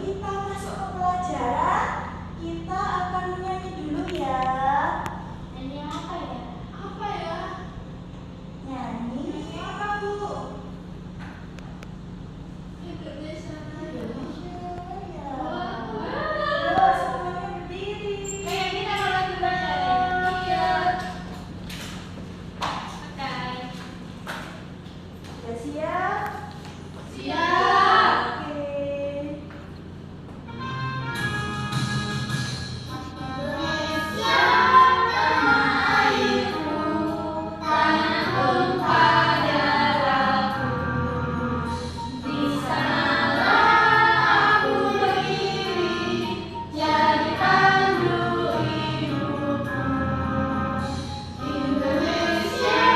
kita masuk ke pelajaran, kita akan menyanyi dulu ya. Nyanyi apa ya? Apa ya? Nyanyi apa, Bu? Indonesia Raya. Indonesia Raya. Wah. Ayo, semuanya berdiri. Kayak kita kalau juga Iya. Oke. Sudah siap? Siap. Oke. Indonesia tanah airku, tanah tumpah darahku. Di sanalah aku berdiri, jadi pandu hidupku. Indonesia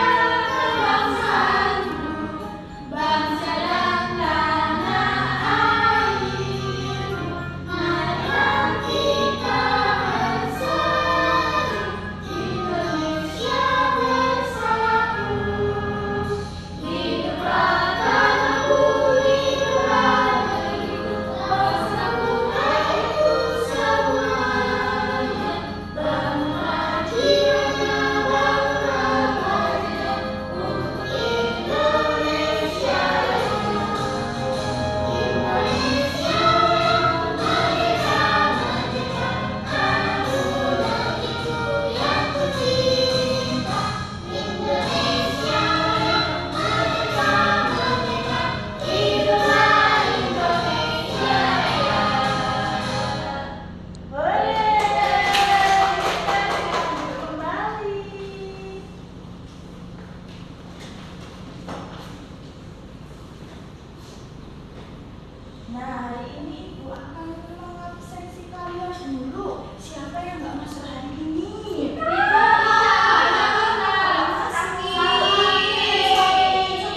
kebangsaanku, bangsa dan tanah airku. Marilah kita bersatu, Indonesia bersatu. Hiduplah tanahku, hiduplah negeriku, bangsaku, rakyatku semuanya. Bangunlah jiwanya, bangunlah wajahnya untuk Indonesia Raya. Indonesia Raya, merdeka, merdeka, tanahku dan itu yang kucinta. Indonesia Raya, merdeka, merdeka, hiduplah Indonesia Raya. Boleh. Kita kembali. Nah, hari ini Ibu akan mengabsensi kalian dulu. Siapa yang nggak masuk hari ini?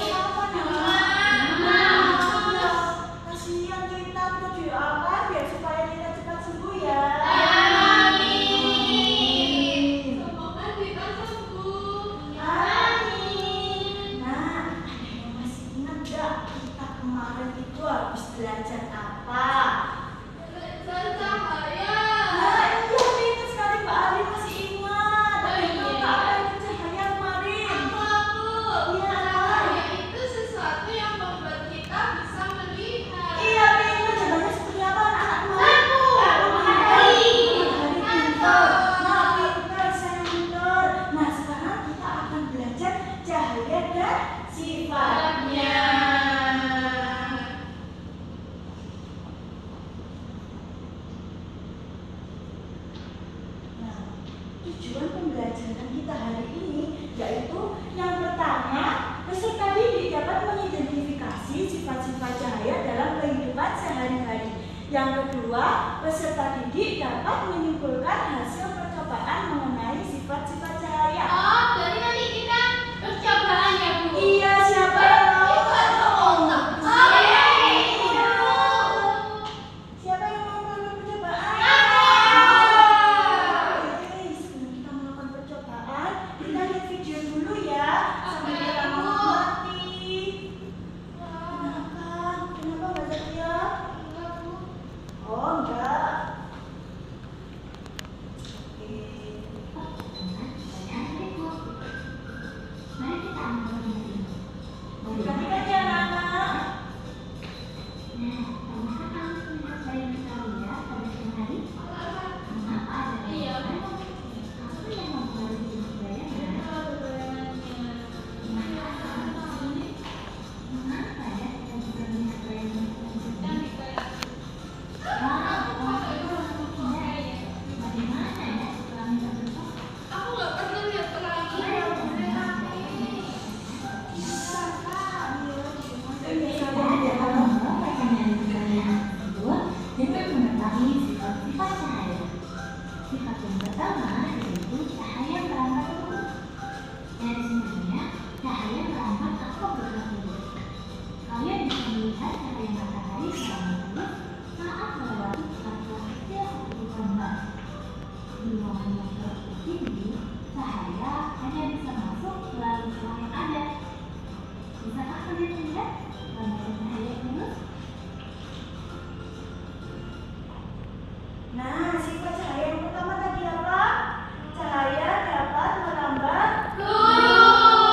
Siapa namanya? Kasihan kita doakan biar supaya kita cepat sembuh ya. Semoga kita sembuh. Amin. Nah, ada yang masih ingat nggak kita kemarin itu habis belajar apa? Belajar cahaya. Nah, iya pintar sekali Mbak Ali masih ingat. Oh, Tapi iya. Kakak ada itu cahaya kemarin. Aku. Iya. Cahaya itu sesuatu yang membuat kita bisa melihat. Iya pintar. Jawabannya seperti apa anak kemarin? Lampu. Matahari. Matahari pintar. Nah pintar, saya pintar. Nah sekarang kita akan belajar cahaya dan sifatnya. Nah, tujuan pembelajaran kita hari ini yaitu yang pertama, peserta didik dapat mengidentifikasi sifat-sifat cahaya dalam kehidupan sehari-hari. Yang kedua, peserta didik dapat menyimpulkan hasil percobaan mengenai sifat-sifat cahaya. Oh, jadi nanti kita percobaan ya, Bu? Iya, siapa yang mau? Oh, iya. Iya. Siapa yang mau melakukan percobaan? Oke, sebelum kita melakukan percobaan, kita lihat video dulu ya. Sampai Oke, kita Bu. mengerti. Kenapa? Kenapa Mbak Zakia? Oh, enggak. Oke. Perhatikan ya anak-anak. Iya. Aku nggak pernah lihat pelangi. Sifat yang pertama yaitu cahaya merambat ke tubuh. Dari sininya, cahaya merambat ke beberapa tubuh. Kalian bisa melihat cahaya matahari merambat tubuh saat melewati satu kecil seperti gambar. Di ruangan yang terlalu tinggi, cahaya hanya bisa masuk melalui celah yang ada. Bisakah kalian melihat gambar cahaya ini? Nah, sifat cahaya yang pertama tadi apa? Cahaya dapat merambat lurus.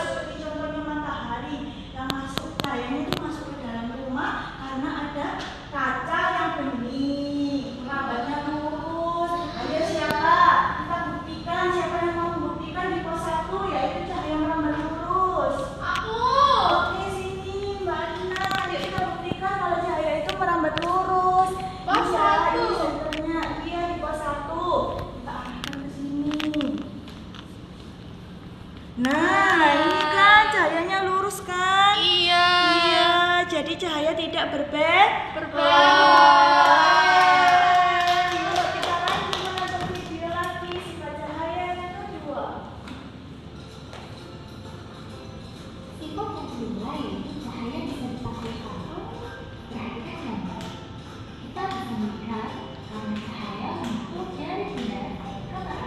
Seperti contohnya matahari yang masuk, cahayanya itu masuk ke dalam rumah karena ada kaca yang bening, merambatnya lurus. Ayo siapa? Kita buktikan, siapa yang mau membuktikan di pos 1 yaitu cahaya merambat lurus. Aku. Oke, sini Mbak Rina, yuk kita buktikan kalau cahaya itu merambat lurus. Pos Bisa, 1. ini senternya, iya di pos 1. Kita arahkan ke sini. Nah, ini kan cahayanya lurus kan? Iya. Iya, jadi cahaya tidak berbelok. Yuk kita lanjut menonton video lagi sifat cahaya yang kedua. Sifat yang kedua yaitu cahaya bisa dipantulkan. Perhatikan gambar. Kita bisa melihat karena cahaya masuk dari benda ke arah.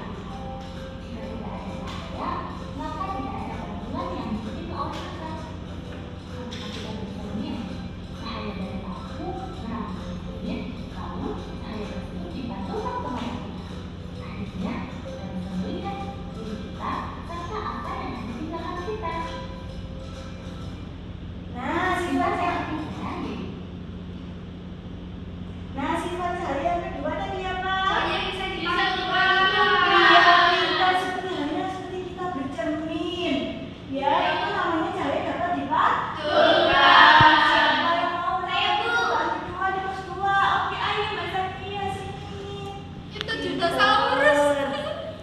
Jika tidak ada cahaya, maka tidak ada pantulan yang diterima oleh kita. Karena tidak bercermin, cahaya dari lampu merambat cermin, lalu cahaya tersebut dipantulkan ke mata kita. Akhirnya, kita bisa melihat diri kita serta apa yang ada di belakang kita. Nah, Sifat sifat yang ketiga yaitu sifat cahaya yang kedua tadi apa? Cahaya bisa dipantulkan. Iya, kita seperti halnya seperti kita bercermin. Ya, itu namanya cahaya dapat dipantulkan. Siapa yang mau menentukan kedua di pos 2? Oke, ayo Mbak Zakia sini. Itu dinosaurus.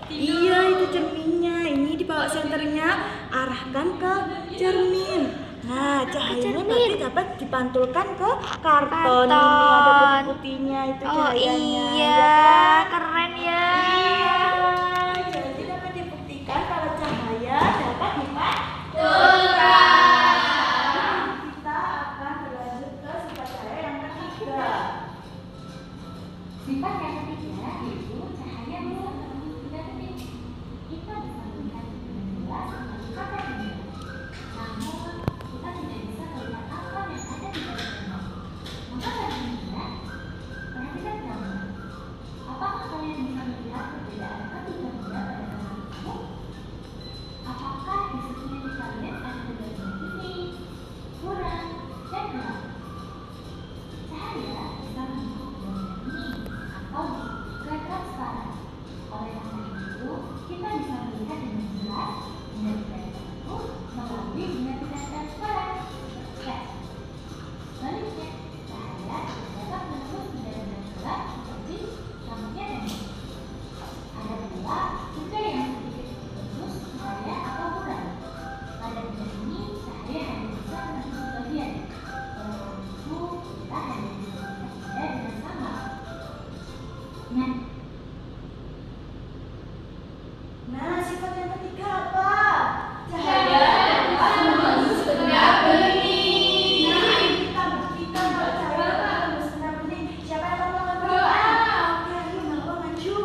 Iya, itu cerminnya. Ini dibawa senternya, arahkan ke cermin. Nah, cahayanya berarti dapat dipantulkan ke karton. Ini ada putih-putihnya itu cahayanya. Ya kan? Keren ya. Iya, jadi dapat dibuktikan kalau cahaya dapat dipantulkan. Kita akan berlanjut ke sifat cahaya yang ketiga. sifat yang ketiga yaitu cahaya bisa menembus benda bening. Kita bisa melihat dengan jelas melalui kaca jendela. Namun, kita tidak bisa melihat apa yang ada di dalam rumah. Maka selanjutnya, perhatikan gambar. Apakah kalian bisa melihat perbedaan ketiga benda pada gambar itu? Apakah di sekeliling kalian ada benda putih, kurang, dan gelap? Cahaya bisa membentuk benda bening atau juga transparan. Oleh karena itu, kita bisa melihat dengan jelas benda-benda tersebut melalui benda-benda transparan. Ya, sebaliknya, cahaya dapat menembus benda-benda gelap seperti lampunya dan lampu. Ada pula benda yang sedikit tertembus cahaya atau kurang. Pada benda ini, cahaya hanya bisa menembus sebagian. Oleh karena itu, kita hanya bisa melihat benda dengan sama. Nah, sifat yang ketiga apa? Cahaya dapat menembus benda bening. Nah, kita buktikan kalau cahaya dapat menembus benda bening. Siapa yang mau melakukan? Oke, ayo Mama maju.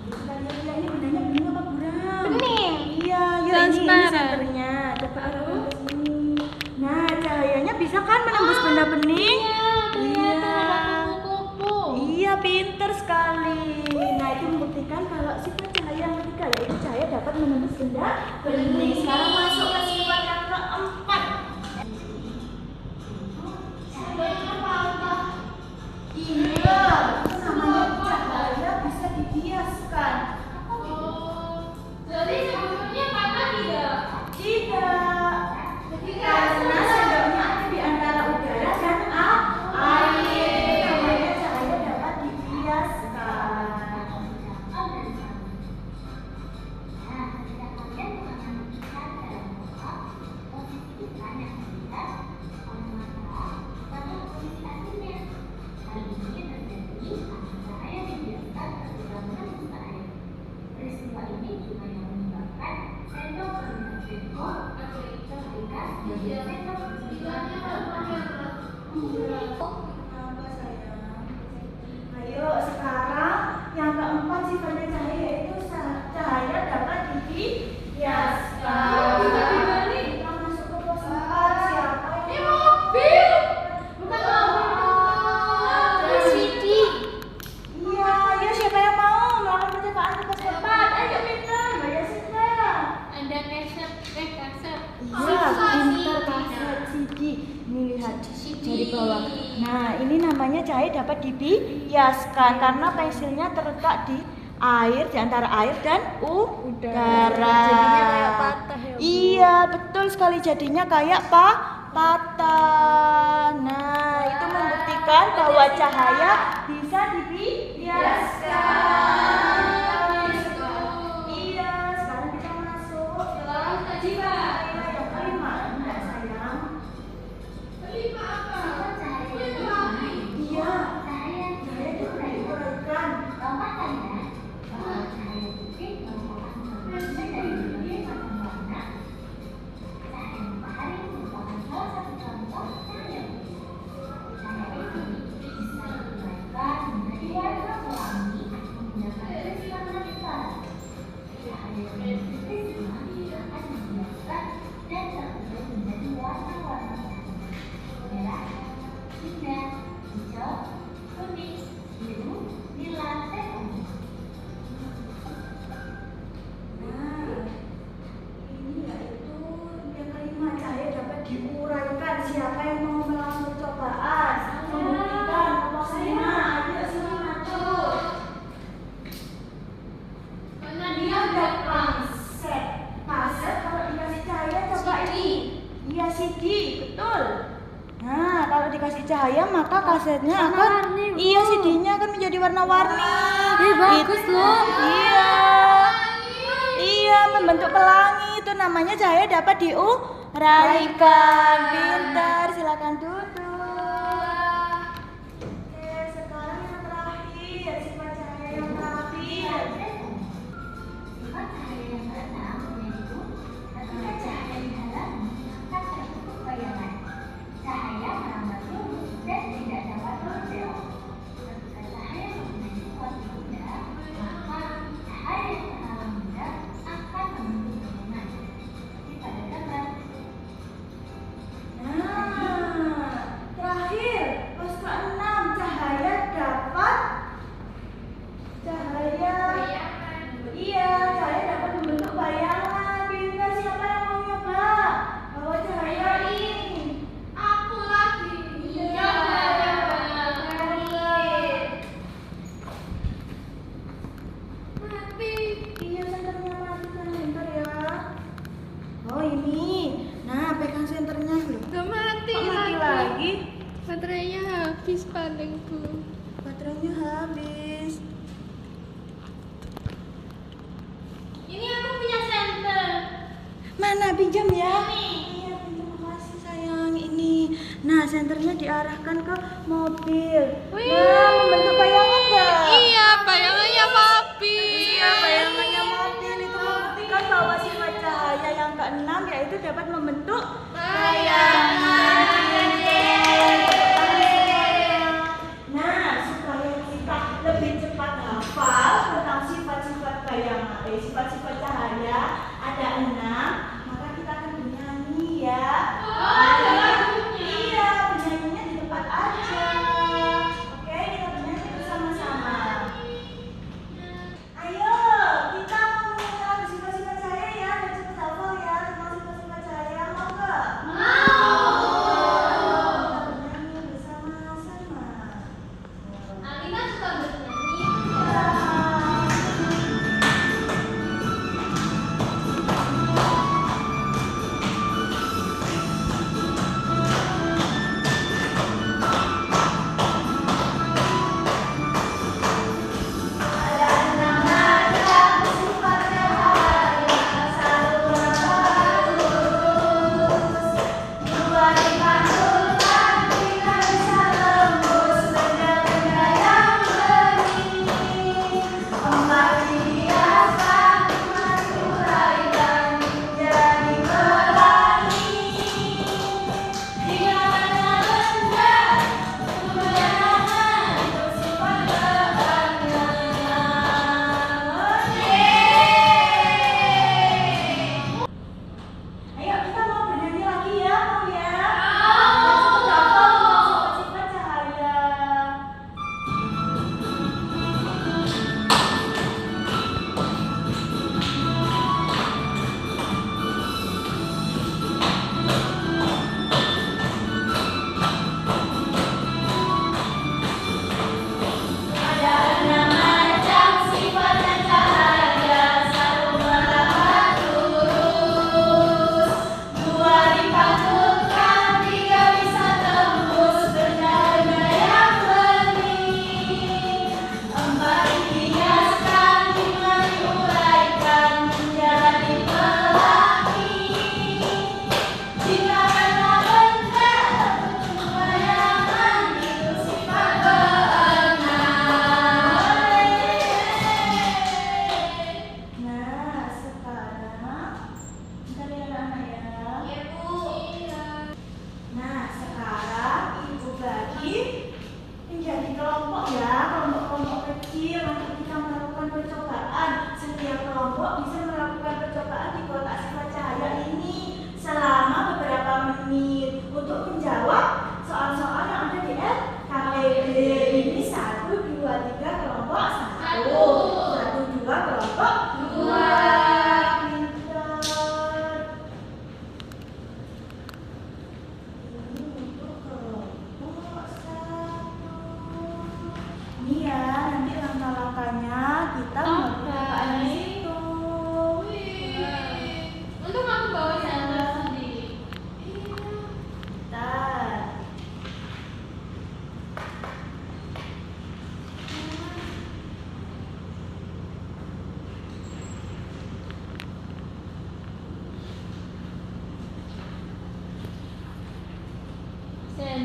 Kita lihat ini bendanya bening apa buram? Bening. Iya, yuk ini Transparan. senternya. Coba arahkan ke sini. Nah, cahayanya bisa kan menembus benda bening? Iya, pinter sekali. Nah, itu membuktikan kalau sifat cahaya yang ketiga yaitu cahaya dapat menembus benda bening. Sekarang masuk ke sifat yang keempat. Sifatnya apa? Iya, itu namanya cahaya bisa dibiaskan. Jadi sebelumnya patah tidak? Tidak. Karena sendoknya ada di antara udara dan air. Namanya cahaya dapat dibiaskan. Nah, ketika kalian mengambil ikan dalam kotak, posisi ikan yang terlihat oleh mata pada posisi aslinya. Hal ini terjadi karena cahaya dibiaskan ketika menembus air. Peristiwa ini juga yang menyebabkan sendok berbentuk jengkol terlihat sebagai sendok Bilangnya dalam kamera. Kenapa sayang? Ayo sekarang yang keempat sifatnya cahaya yaitu cahaya dapat dibiaskan. Kita masuk ke pos 4. Siapa Ini yang mobil. Bukan lampu Jari bawah. Nah, ini namanya cahaya dapat dibiaskan karena pensilnya terletak di air, di antara air dan udara. Jadinya kayak patah ya, Bu. Iya, betul sekali, jadinya kayak patah. Nah, itu membuktikan bahwa cahaya bisa dibiaskan. Iya, sekarang kita masuk ke cahaya yang kelima. Enggak, sayang. Kelima apa? Iya, Cahaya cahaya itu diuraikan. lompat kalian bahwa cahaya putih merupakan sumber dari berbagai macam warna. Cahaya matahari merupakan salah satu contoh cahaya putih. Cahaya ini bisa diuraikan menjadi warna pelangi menggunakan prisma transparan. Cahaya yang prisma akan dibiaskan dan terbentuk menjadi warna-warna cahaya. Merah, hijau, hijau, kuning, biru, nila, dan ungu. Nah, ini yaitu yang kelima, cahaya dapat diuraikan. Siapa yang mau melakukan percobaan? Membuktikan kelompok lima. Ayo sini maju. Dia ada kaset. Kaset kalau dikasih cahaya coba ini. Iya, CD, betul. Nah, kalau dikasih cahaya maka kasetnya akan Warna-warni, Bu. iya, CD-nya akan menjadi warna-warni. Bagus loh. Iya. Iya, membentuk pelangi, itu namanya cahaya dapat diuraikan. Pintar, silakan duduk. Oke, sekarang yang terakhir, sifat cahaya yang terakhir. Sifat cahaya yang keenam yaitu ketika cahaya dihalangi akan terbentuk bayangan. Cahaya merambat lurus dan tidak dapat berbelok. Ketika cahaya menggunakan suatu benda, maka cahaya yang terhalang benda akan membentuk bayangan. Seperti pada gambar. Nah, terakhir, pas ke-6, cahaya dapat iya, cahaya dapat membentuk bayangan. Pintar, siapa yang mau nyoba bawa cahaya ini? Aku lagi. Iya, Mati. iya, senternya mati, pintar ya. Oh, ini. Nah, pegang senternya loh. Udah mati Kok mati lagi? Baterainya habis paling, Bu. Baterainya habis. Ini aku punya senter. Mana, pinjam ya? Iya, pinjam, makasih sayang. Ini. Nah, senternya diarahkan ke mobil. Nah, membentuk bayangan nggak? Iya, bayangannya papi. Iya, bayangannya mobil itu membuktikan bahwa sifat cahaya yang keenam yaitu dapat membentuk bayangan. Nah, supaya kita lebih cepat hafal tentang sifat-sifat bayangan, sifat-sifat cahaya ada 6, maka kita akan bernyanyi ya. Iya, bernyanyinya di tempat aja. Oke, kita bernyanyi bersama-sama. Ayo, kita mau mengenal sifat-sifat cahaya ya, dan cepat hafal ya tentang sifat-sifat cahaya, mau nggak? Mau.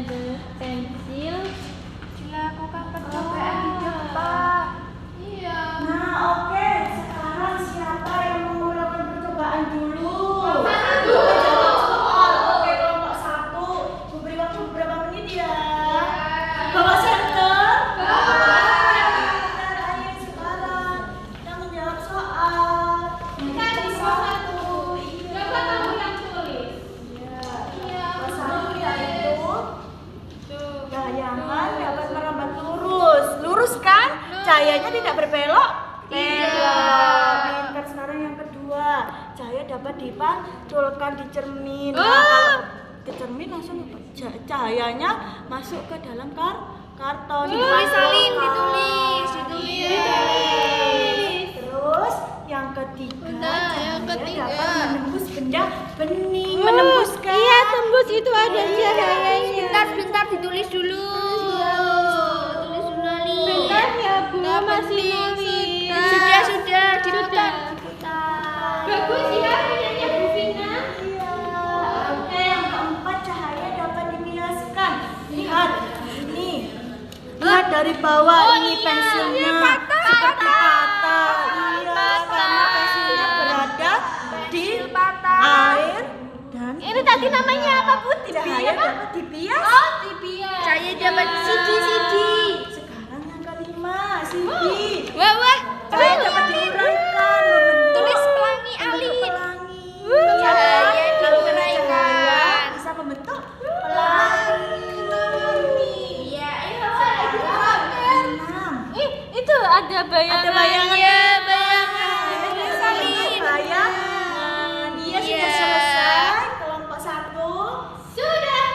pensil. Dilakukan percobaan di depan. Iya. Nah, oke. Sekarang siapa yang mau melakukan percobaan dulu? Satu. Soal. Oke, kelompok 1. Aku beri waktu beberapa menit ya. Bawa center. Pintar, ayo sekarang. Kita menjawab soal. Kan di bawah 1. Iya. Coba kamu yang tulis. Iya. Iya. Kelompok 1 yaitu bayangan dapat merambat lurus. Lurus kan? Cahayanya tidak berbelok? Belok. Pintar. Sekarang yang kedua, cahaya dapat dipantulkan di cermin. Nah, kalau ke cermin langsung cahayanya masuk ke dalam karton. Ditulis, Salim, Dipantulkan. ditulis. Terus yang ketiga, Nah, yang cahaya ketiga. dapat menembus benda bening. Menembus kan? Iya, tembus itu ada Iya. cahayanya. Bentar ditulis dulu. Tulis dulu Ali. Bentar ya, Bu, masih nulis. Sudah diputar. Bagus ya punyanya Bu Vina. Iya. Oke, yang keempat, cahaya dapat dibiaskan. Lihat ini. Lihat dari bawah ini pensilnya seperti patah. Iya, karena pensilnya berada di air dan Ini tadi namanya apa, Bu? cahaya dapat dibias. Saya dapat CD. Sekarang yang kelima, CD. Wah. Cahaya dapat diuraikan membentuk Tulis pelangi Ali. pelangi. Cahaya Kalau kena diuraikan. cahaya bisa membentuk pelangi. Iya, Enam. Itu ada bayangan. Ada bayangan. bayangan. Salin. Bayangan. Iya, sudah Iya. selesai. Kelompok 1. Sudah.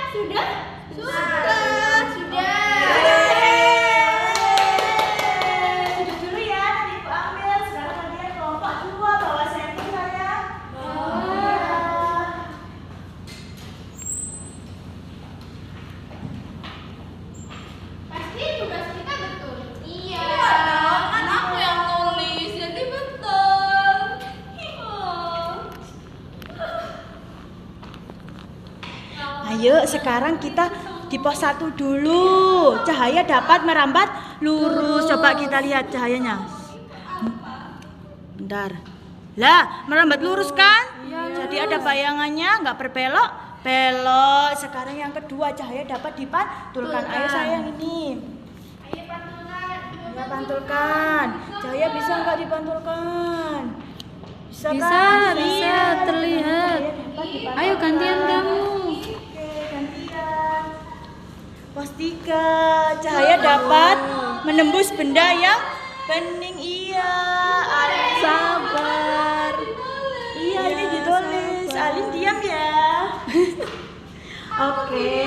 Duduk dulu ya, nanti Ibu ambil. Sekarang kalian kelompok 2 bawa senter saya. Iya. Pasti tugas kita betul. Iya. Kan aku yang nulis, jadi betul. Ayo, sekarang kita di pos 1 dulu. Cahaya dapat merambat lurus. Coba kita lihat cahayanya. Bentar. Lah, merambat lurus kan? Jadi ada bayangannya, nggak berbelok. Belok. Sekarang yang kedua, cahaya dapat dipantulkan. Ayo sayang ini. Ayo pantulkan. Ya, pantulkan. Cahaya bisa nggak dipantulkan? Bisa, Bisa, kan? bisa, terlihat. Cahaya dapat dipantulkan. Ayo gantian kamu. Oke, gantian. Pos 3, cahaya dapat menembus benda yang bening. Iya, Alin. Sabar. Iya, ini ditulis. Alin diam ya. Oke,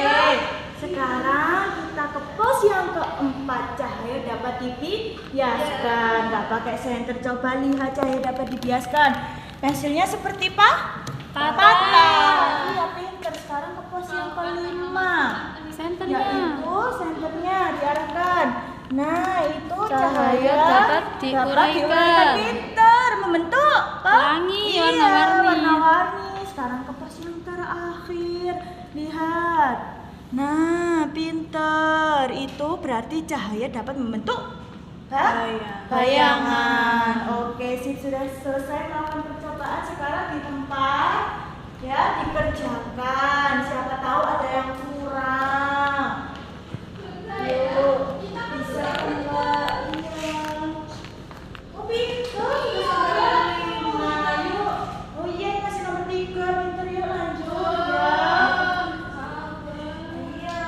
sekarang kita ke pos yang keempat. Cahaya dapat dibiaskan. Nggak pakai senter. Coba lihat cahaya dapat dibiaskan. Pensilnya seperti patah. Iya, pinter. Sekarang ke pos yang kelima. Senternya. Yaitu senternya diarahkan. Nah, itu Cahaya dapat diuraikan. Pinter membentuk Pelangi, Iya, warna-warni. warna-warni. Sekarang ke pos yang terakhir. Lihat. Nah, pinter. Itu berarti cahaya dapat membentuk bayangan. Oke, sih sudah selesai melakukan percobaan. Sekarang di tempat ya dikerjakan. Siapa tahu ada yang kurang. Yuk, bisa enggak? Iya. Oh, pinter. Yuk. Oh iya, ini masih nomor 3. Pinter, yuk lanjut ya. Iya.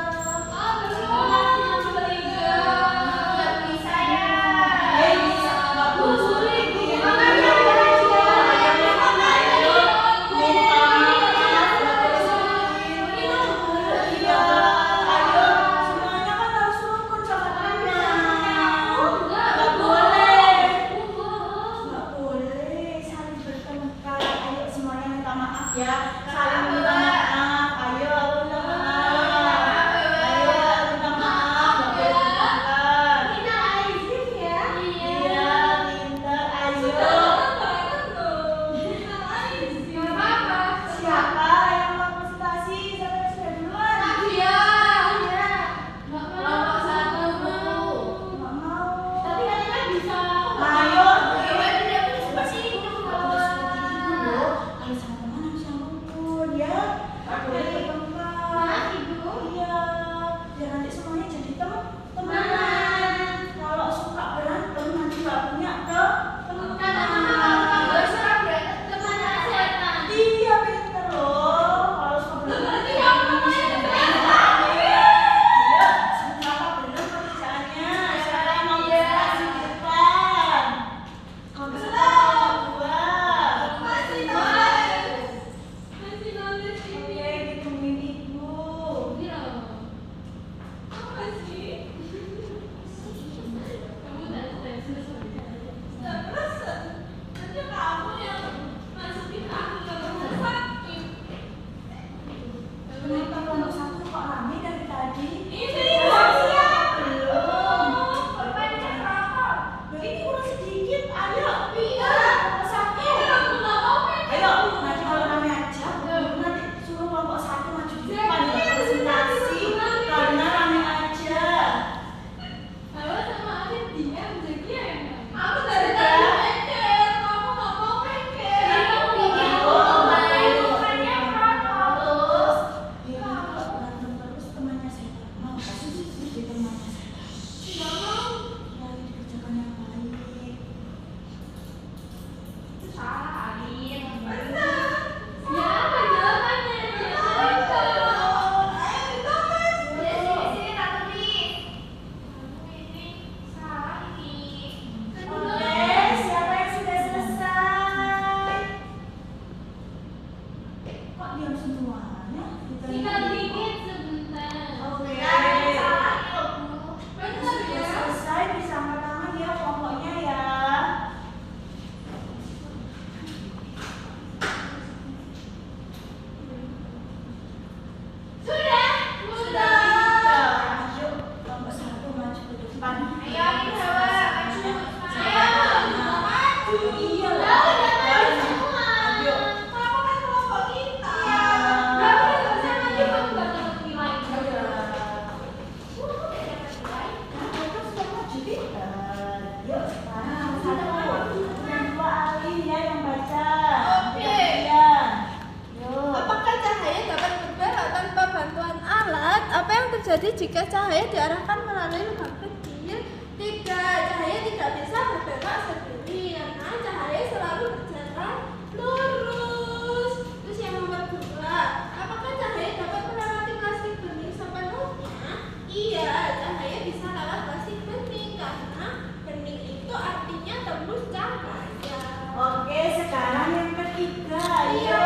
terjadi jika cahaya diarahkan melalui lubang kecil? Tidak, cahaya tidak bisa berbelok sendiri karena cahaya selalu berjalan lurus. Terus yang nomor 2, apakah cahaya dapat melewati plastik bening sepenuhnya? Iya, cahaya bisa lewat plastik bening karena bening itu artinya tembus cahaya. Oke, sekarang yang ketiga. Ayo,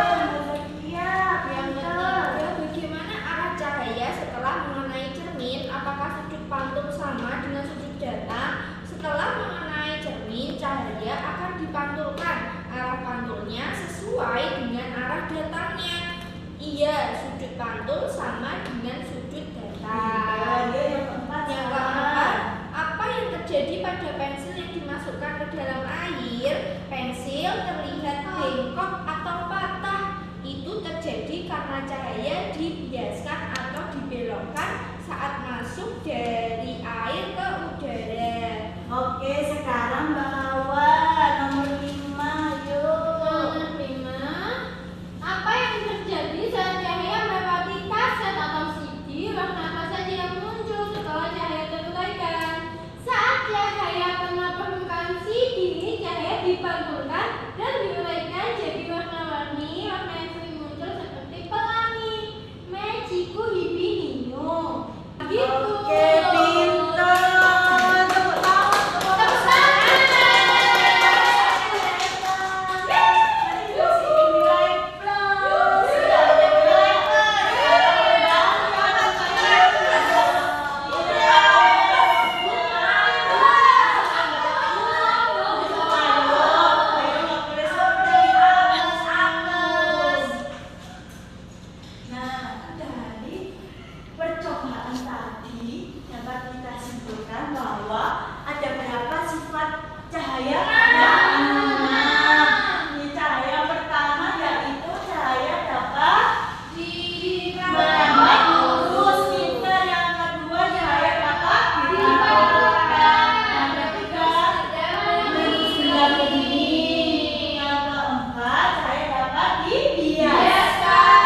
siap. Yang Ketiga, bagaimana arah cahaya setelah mengenai cermin? Apakah sudut pantul sama dengan sudut datang? Setelah mengenai cermin, cahaya akan dipantulkan. Arah pantulnya sesuai dengan arah datangnya. Iya, sudut pantul sama dengan sudut datang. yang keempat. Yang keempat, apa yang terjadi pada pensil yang dimasukkan ke dalam air? Pensil terlihat bengkok atau patah. Itu terjadi karena cahaya dibiaskan atau dibelokkan saat masuk dari air ke udara. Oke, sekarang Mbak Hawa nomor 5. Yuk. Nomor 5, apa yang terjadi saat cahaya melewati kaset atau CD? Warna apa saja yang muncul setelah cahaya teruraikan? Saat cahaya kena permukaan CD, cahaya dipantulkan dan diuraikan jadi warna-warni. Warna yang sering muncul seperti pelangi, magiku, hibinio. Gitu. Oke, pintar. Tepuk tangan. Tepuk tangan. Nanti kasih nilai plus. Nilai Nah, dari percobaan tadi dapat kita simpulkan bahwa ada berapa sifat cahaya yang Ini cahaya pertama yaitu cahaya dapat merambat lurus. Kita yang kedua cahaya dapat dipantulkan. Yang ketiga bersinar bening. Yang keempat cahaya dapat dibiaskan.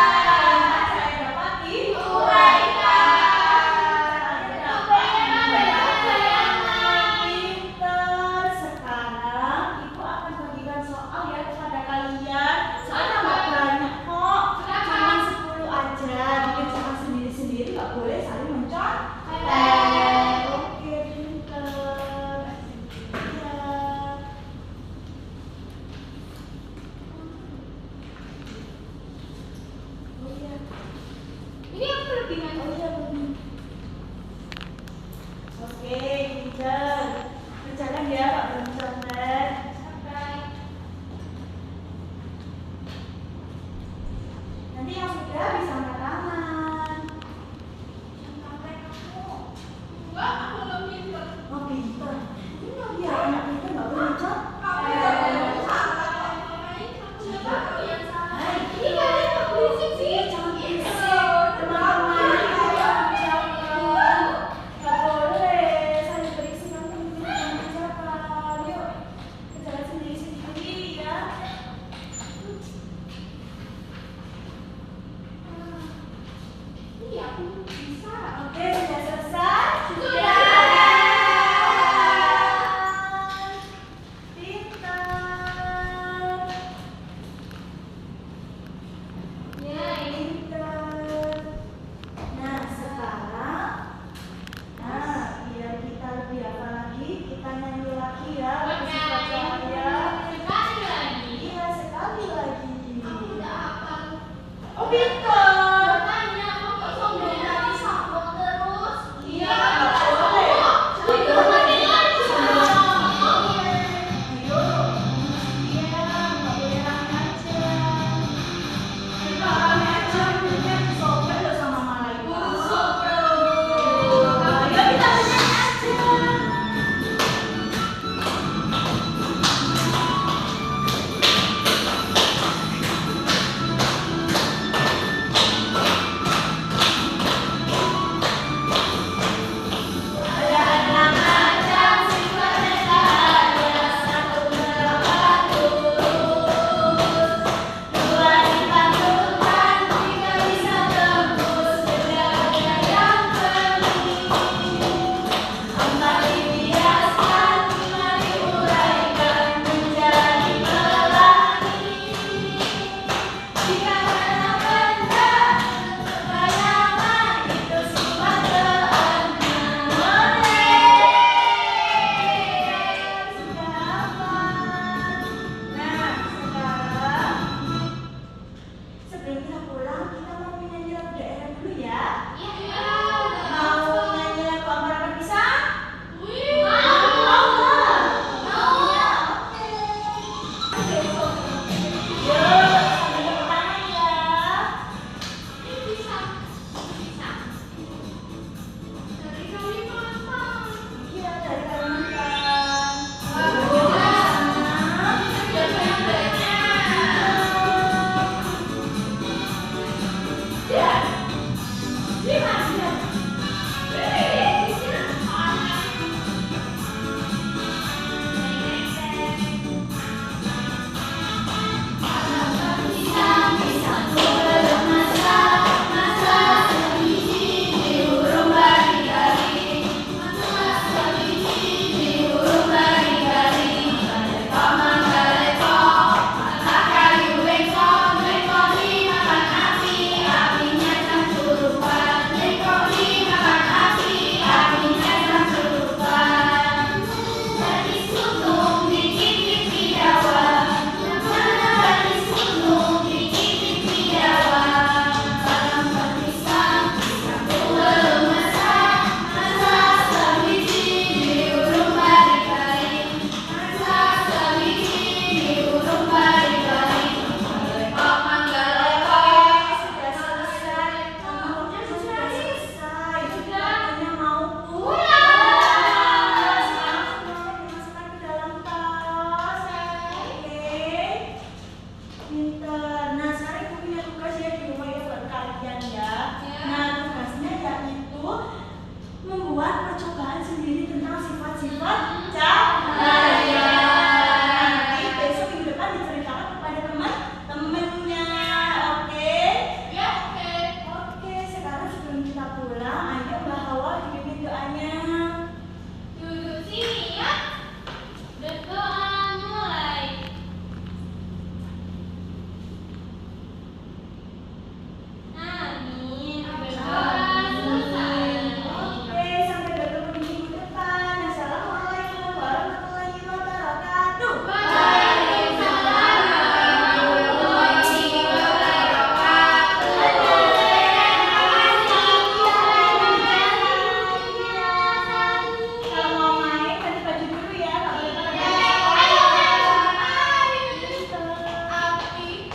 Cahaya dapat diuraikan. Pintar. Sekarang membuat percobaan